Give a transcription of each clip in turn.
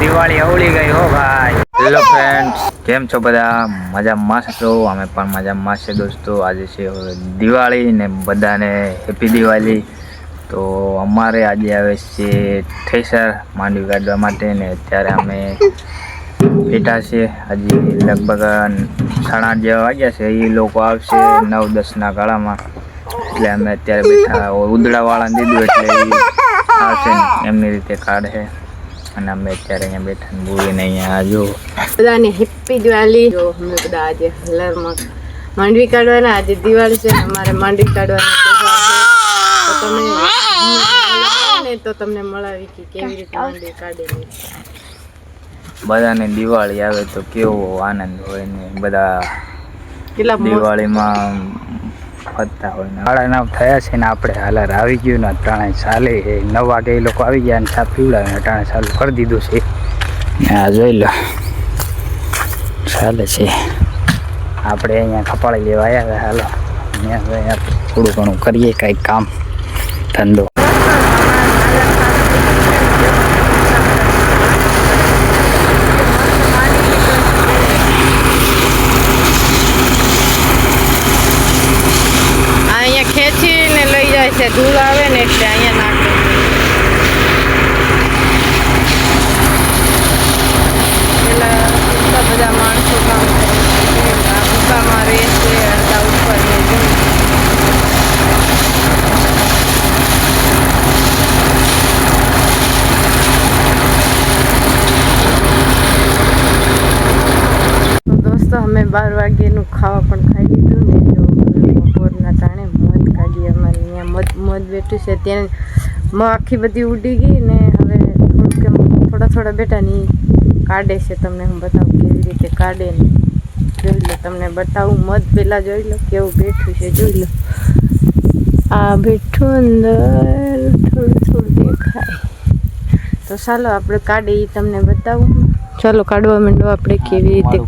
દિવાળી અવળી ગઈ હો ભાઈ. હેલો ફ્રેન્ડ્સ, કેમ છો બધા? મજામાં છો? અમે પણ મજામાં છે દોસ્તો. આજે છે દિવાળી ને બધાને હેપી દિવાળી. તો અમારે આજે આવે છે થ્રેસર માંડવી કાઢવા માટે ને અત્યારે અમે બેઠા છે. હજી લગભગ 8:30 જેવા વાગ્યા છે. એ લોકો આવશે 9-10 ગાળામાં. એટલે અમે અત્યારે બેઠા ઉદડા વાળાને દીધું એટલે આવશે એમની રીતે કાઢે. અને અમે અત્યારે અહીંયા બેઠા ને બોલીને અહીંયા જો બધાને હેપી દિવાળી. જો અમે બધા આજે હલરમાં માંડવી કાઢવાના. આજે દિવાળી છે ને અમારે માંડવી કાઢવાના તો તમને મળાવી કે કેવી રીતે માંડવી કાઢેલી. બધાને દિવાળી આવે તો કેવો આનંદ હોય ને બધા દિવાળીમાં ફરતા હોય ને 9:30 થયા છે ને આપણે હાલર આવી ગયું ને અટાણે ચાલે 9 વાગે એ લોકો આવી ગયા અને ચા પીવડાવે અટાણે ચાલુ કરી દીધું છે. આ જોઈ લો ચાલે છે. આપણે અહીંયા કપાળી લેવા આવ્યા. હાલો અહીંયા થોડું ઘણું કરીએ કાંઈક કામ ધંધો. અહીંયા ખેંચીને લઈ જાય છે. ધૂળ આવે ને એટલે અહીંયા નાખે. પેલા એટલા બધા માણસો કામ ભૂકામાં રહે છે. અડધા ઉપર દોસ્તો અમે 12 વાગ્યાનું ખાવા પણ ખાઈ લીધું ને બપોરના ટાણે મધ કાઢી. અમારે અહીંયા મધ બેઠું છે ત્યાં આખી બધી ઉડી ગઈ ને હવે થોડા બેટા ની કાઢે છે. તમને હું બતાવું કેવી રીતે કાઢે ને જોઈ લો. તમને બતાવું મધ પહેલાં જોઈ લો કેવું બેઠું છે. જોઈ લો આ બેઠું અંદર થોડું દેખાય તો ચાલો આપણે કાઢીએ તમને બતાવું. ચાલો કાઢવા માંડો આપણે કેવી રીતે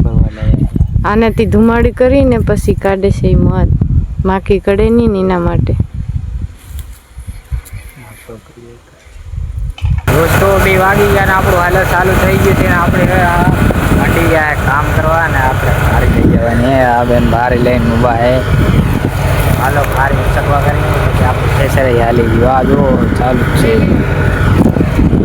આનાથી ધુમાડી કરીને પછી કાઢે છે એ મધ. માખી કડે નહીં એના માટે. દોસ્તો 2 વાગી ગયા ને આપણું હાલત ચાલુ થઈ ગયું છે. આપણે મંડી ગયા કામ કરવા ને આપણે ભારી લઈ જવાની. આ બેન ભારી લઈને ઊભા હે. હાલો ભારી ચકવા કરી પછી આપણું થ્રેસર હાલી ગયું. આ જો ચાલુ છે.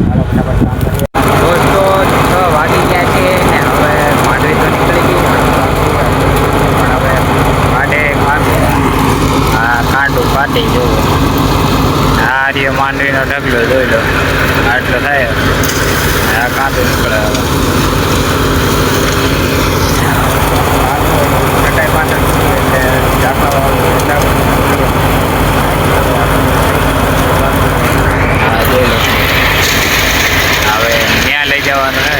હાલો ફટાફટ કામ કરીએ. દોસ્તો 6 વાગી ગયા છે ને હવે માંડવી તો નીકળી ગઈ પણ હવે કાંડું કાઢી જોવો. આ રહ્યો માંડવીનો ઢગલો જોઈ લો. આટલો થાય આ કાંદો નીકળે. કટાઈ પાટણ એટલે જાપાવાળું હા જોઈ લો. હવે ત્યાં લઈ જવાનું હે.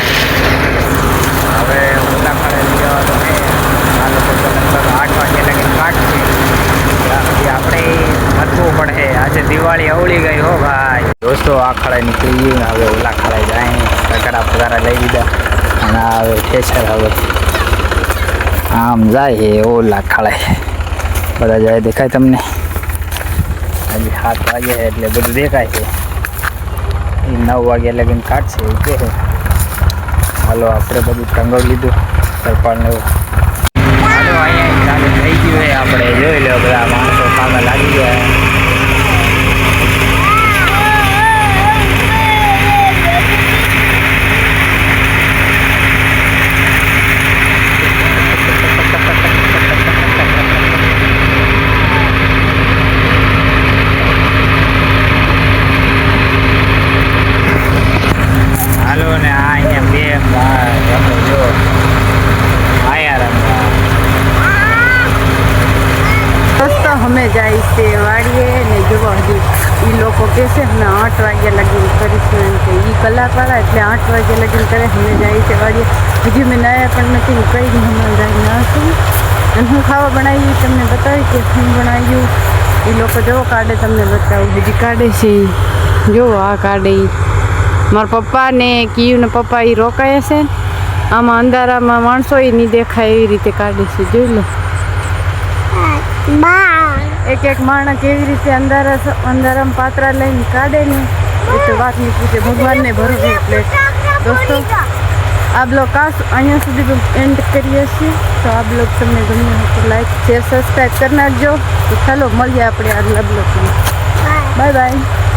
હવે ઊંડા ખાડે લઈ જવાનું હે. આ લોકો તો લગભગ 8 વાગે લગીને કાઢશે. આપણે મથવું પડે. આજે દિવાળી અવળી ગઈ હો ભાઈ. દોસ્તો આ ખાડે નીકળી ગયું ને હવે ઓલા ખાડે જાય. ટકરા પગારા લઈ લીધા અને હવે થ્રેસર હવે આમ જાય ઓલા ખાડે. બધા જાય દેખાય તમને. હજી 7 વાગ્યા એટલે બધું દેખાય છે. એ 9 વાગ્યા લગીને કાઢશે એવું કહે. હાલો આપણે બધું ટંગો લીધું સરપાળને એવું. હાલો અહીંયા ચાલુ થઈ ગયું હોય. આપણે જોઈ લો બધા માણસો કામે લાગી ગયા. હાલો ને આ અહીંયા બે જો આયા રમવા. દોસ્તો અમે જાય છે વાડીએ ને જોવો હજી એ લોકો કહેશે અમે 8 વાગ્યા લગીને કરીશું એમ કે એ કલાકવાળા એટલે 8 વાગ્યા લગીને કરે. અમે જાય છે વાડીએ. હજી મેં નાયા પણ નથી. કઈ હમણાં નાશું અને હું ખાવા બનાવી તમને બતાવી કે હું બનાવ્યું. એ લોકો જોવો કાઢે તમને બતાવું. હજી કાઢે છે જોવો આ કાઢે. મારા પપ્પા ને કિયું ને પપ્પા એ રોકાયા છે. આમાં અંધારામાં માણસો એ નહીં દેખાય એવી રીતે કાઢે છે. જોઈ લો એક માણસ કેવી રીતે અંધારામાં પાત્રા લઈને કાઢે ને એ તો વાત નહીં પૂછે. ભગવાનને ભરોસે એટલે દોસ્તો આ બ્લોગ અહીંયા સુધી એન્ડ કરીએ છીએ. તો આ બ્લોગ તમને ગમ્યો હોય તો લાઈક શેર સબસ્ક્રાઈબ કરી નાખજો. તો ચાલો મળીએ આપણે આગલા બ્લોગમાં. Bye bye.